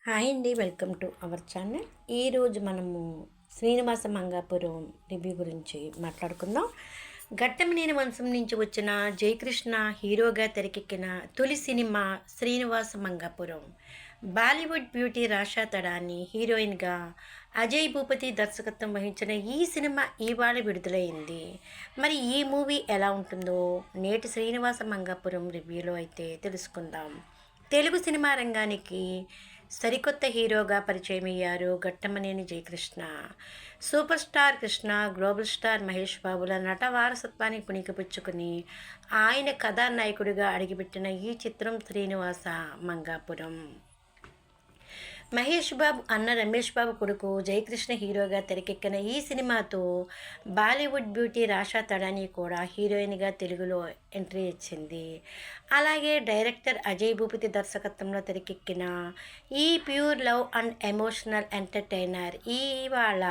Hi అండి, welcome to our channel. ఈరోజు మనము శ్రీనివాస మంగాపురం రివ్యూ గురించి మాట్లాడుకుందాం. ఘట్టమనేని వంశం నుంచి వచ్చిన జయకృష్ణ హీరోగా తెరకెక్కిన తొలి సినిమా శ్రీనివాస మంగాపురం. బాలీవుడ్ బ్యూటీ రాషా తడాని హీరోయిన్గా అజయ్ భూపతి దర్శకత్వం వహించిన ఈ సినిమా ఇవాళ విడుదలైంది. మరి ఈ మూవీ ఎలా ఉంటుందో నేటి శ్రీనివాస మంగాపురం రివ్యూలో అయితే తెలుసుకుందాం. తెలుగు సినిమా రంగానికి సరికొత్త హీరోగా పరిచయమయ్యారు Ghattamaneni Jayakrishna. Super star Krishna, global star Mahesh బాబుల నట వారసత్వాన్ని పుణికిపుచ్చుకుని ఆయన కథానాయకుడిగా అడుగుపెట్టిన ఈ చిత్రం శ్రీనివాస మంగాపురం. మహేష్ బాబు అన్న రమేష్ బాబు కొడుకు జయకృష్ణ హీరోగా తెరకెక్కిన ఈ సినిమాతో బాలీవుడ్ బ్యూటీ రాషా తడాని కూడా హీరోయిన్గా తెలుగులో ఎంట్రీ ఇచ్చింది. అలాగే డైరెక్టర్ అజయ్ భూపతి దర్శకత్వంలో తెరకెక్కిన ఈ pure love and emotional entertainer ఇవాళ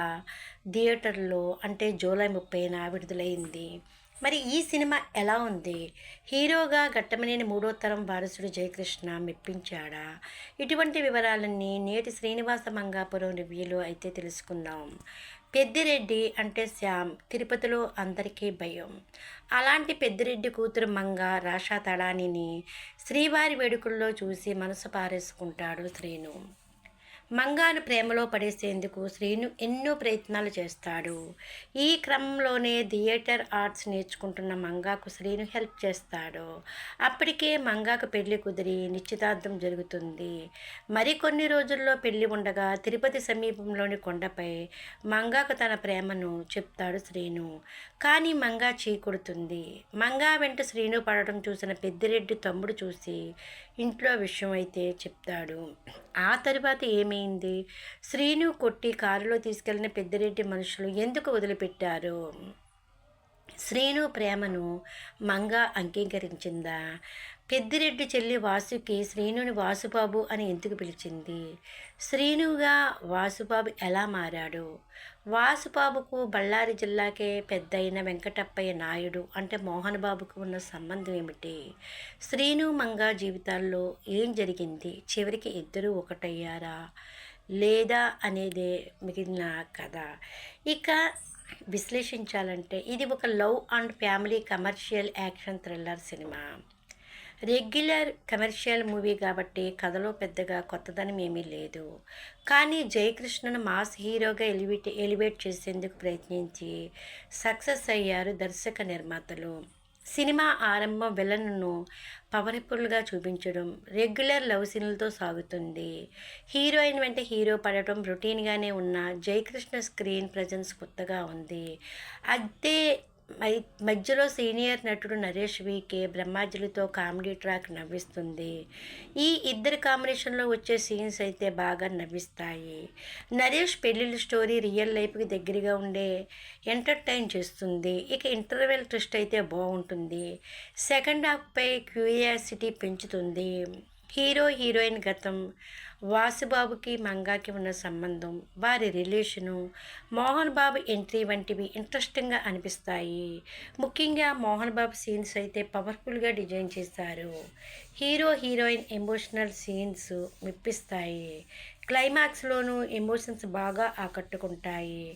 థియేటర్లో అంటే జూలై 30న విడుదలైంది. మరి ఈ సినిమా ఎలా ఉంది? హీరోగా ఘట్టమనేని మూడో తరం వారసుడు జయకృష్ణ మెప్పించాడా? ఇటువంటి వివరాలన్నీ నేటి శ్రీనివాస మంగాపురం రివ్యూలో అయితే తెలుసుకుందాం. పెద్దిరెడ్డి అంటే శ్యామ్ తిరుపతిలో అందరికీ భయం. అలాంటి పెద్దిరెడ్డి కూతురు మంగ రాషా తడానిని శ్రీవారి వేడుకల్లో చూసి మనసు పారేసుకుంటాడు శ్రీను. మంగాను ప్రేమలో పడేసేందుకు శ్రీను ఎన్నో ప్రయత్నాలు చేస్తాడు. ఈ క్రమంలోనే థియేటర్ ఆర్ట్స్ నేర్చుకుంటున్న మంగాకు శ్రీను హెల్ప్ చేస్తాడు. అప్పటికే మంగాకు పెళ్లి కుదిరి నిశ్చితార్థం జరుగుతుంది. మరికొన్ని రోజుల్లో పెళ్లి ఉండగా తిరుపతి సమీపంలోని కొండపై మంగాకు తన ప్రేమను చెప్తాడు శ్రీను. కానీ మంగా చీకొడుతుంది. మంగా వెంట శ్రీను పడటం చూసిన పెద్దిరెడ్డి తమ్ముడు చూసి ఇంట్లో విషయం అయితే చెప్తాడు. ఆ తరువాత ఏమైంది? శ్రీను కొట్టి కారులో తీసుకెళ్లిన పెద్దిరెడ్డి మనుషులు ఎందుకు వదిలిపెట్టారు? శ్రీను ప్రేమను మంగ అంగీకరించిందా? పెద్దిరెడ్డి చెల్లి వాసుకి శ్రీనుని వాసుబాబు అని ఎందుకు పిలిచింది? శ్రీనుగా వాసుబాబు ఎలా మారాడు? వాసుబాబుకు బళ్ళారి జిల్లాకే పెద్దయిన వెంకటప్పయ్య నాయుడు అంటే మోహన్ బాబుకు ఉన్న సంబంధం ఏమిటి? శ్రీను మంగ జీవితాల్లో ఏం జరిగింది? చివరికి ఇద్దరూ ఒకటయ్యారా లేదా అనేదే మిగిలిన కథ. ఇక విశ్లేషించాలంటే ఇది ఒక love and family commercial action thriller cinema. Regular commercial movie కాబట్టి కథలో పెద్దగా కొత్తదనం ఏమీ లేదు. కానీ జయకృష్ణను మాస్ హీరోగా ఎలివేట్ చేసేందుకు ప్రయత్నించి సక్సెస్ అయ్యారు దర్శక నిర్మాతలు. సినిమా ఆరంభం విలన్ను పవర్ఫుల్గా చూపించడం, రెగ్యులర్ లవ్ సీన్లతో సాగుతుంది. హీరోయిన్ వెంట హీరో పడటం రొటీన్గానే ఉన్న జయకృష్ణ స్క్రీన్ ప్రజెన్స్ కొత్తగా ఉంది. అదే మధ్యలో సీనియర్ నటుడు నరేష్ వికే బ్రహ్మాజీలతో కామెడీ ట్రాక్ నవ్విస్తుంది. ఈ ఇద్దరి కాంబినేషన్లో వచ్చే సీన్స్ అయితే బాగా నవ్విస్తాయి. నరేష్ పెళ్ళిళ్ళ స్టోరీ రియల్ లైఫ్కి దగ్గరగా ఉండే ఎంటర్టైన్ చేస్తుంది. ఇక ఇంటర్వెల్ ట్విస్ట్ అయితే బాగుంటుంది. సెకండ్ హాఫ్పై క్యూరియాసిటీ పెంచుతుంది. హీరో హీరోయిన్ గతం, వాసుబాబుకి మంగాకి ఉన్న సంబంధం, వారి రిలేషను, మోహన్ బాబు ఎంట్రీ వంటివి ఇంట్రెస్టింగ్గా అనిపిస్తాయి. ముఖ్యంగా మోహన్ బాబు సీన్స్ అయితే పవర్ఫుల్గా డిజైన్ చేశారు. హీరో హీరోయిన్ ఎమోషనల్ సీన్స్ మెప్పిస్తాయి. క్లైమాక్స్లోనూ ఎమోషన్స్ బాగా ఆకట్టుకుంటాయి.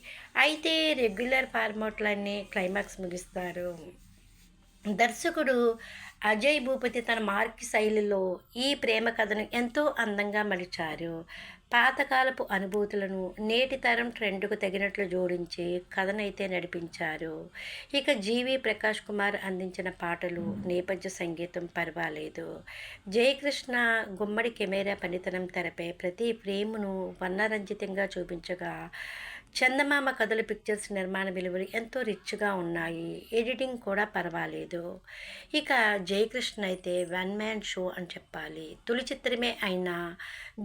అయితే రెగ్యులర్ ఫార్మాట్లన్నీ క్లైమాక్స్ ముగిస్తారు. దర్శకుడు అజయ్ భూపతి తన మార్కి శైలిలో ఈ ప్రేమ కథను ఎంతో అందంగా మలిచారు. పాతకాలపు అనుభూతులను నేటి తరం ట్రెండ్కు తగినట్లు జోడించి కథనైతే నడిపించారు. ఇక జీవి ప్రకాష్ కుమార్ అందించిన పాటలు, నేపథ్య సంగీతం పర్వాలేదు. జయకృష్ణ గుమ్మడి కెమెరా పనితనం తెరపై ప్రతి ఫ్రేమును వర్ణరంజితంగా చూపించగా, చందమామ కథలు పిక్చర్స్ నిర్మాణ విలువలు ఎంతో రిచ్గా ఉన్నాయి. ఎడిటింగ్ కూడా పర్వాలేదు. ఇక జయకృష్ణ అయితే వన్ మ్యాన్ షో అని చెప్పాలి. తొలి చిత్రమే అయినా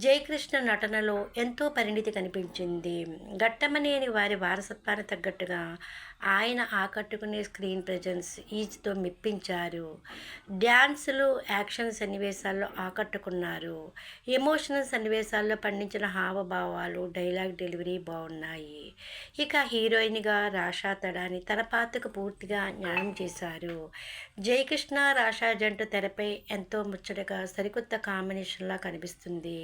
జయకృష్ణ నటనలో ఎంతో పరిణితి కనిపించింది. ఘట్టమనేని వారి వారసత్వానికి తగ్గట్టుగా ఆయన ఆకట్టుకునే స్క్రీన్ ప్రజెన్స్ ఈజ్తో మెప్పించారు. డ్యాన్సులు, యాక్షన్ సన్నివేశాల్లో ఆకట్టుకున్నారు. ఎమోషనల్ సన్నివేశాల్లో పండించిన హావభావాలు, డైలాగ్ డెలివరీ బాగున్నాయి. ఇక హీరోయిన్గా రాషా తడాని తన పాత్రకు పూర్తిగా న్యాయం చేశారు. జయకృష్ణ రాషా జంట తెరపై ఎంతో ముచ్చటగా సరికొత్త కాంబినేషన్లా కనిపిస్తుంది.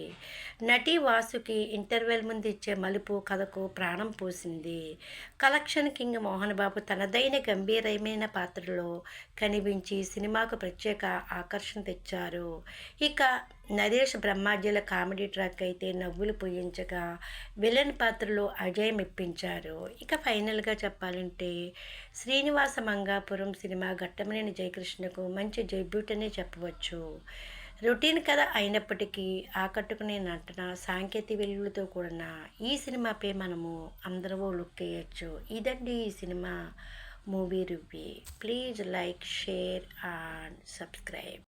నటి వాసుకి ఇంటర్వెల్ ముందు ఇచ్చే మలుపు కథకు ప్రాణం పోసింది. కలెక్షన్ కింగ్ మోహన్ బాబు తనదైన గంభీరమైన పాత్రలో కనిపించి సినిమాకు ప్రత్యేక ఆకర్షణ తెచ్చారు. ఇక నరేష్ బ్రహ్మాజీల కామెడీ ట్రాక్ అయితే నవ్వులు పూయించగా, విలన్ పాత్రలో అజయ్ మెప్పించారు. ఇక ఫైనల్గా చెప్పాలంటే శ్రీనివాస మంగాపురం సినిమా ఘట్టమనేని జయకృష్ణకు మంచి డెబ్యూట్ అనే చెప్పవచ్చు. రొటీన్ కథ అయినప్పటికీ ఆకట్టుకునే నటన, సాంకేతిక వెలుగులతో కూడిన ఈ సినిమాపై మనము అందరూ లుక్ వేయచ్చు. ఇదండి ఈ cinema movie review. Please like, share and subscribe.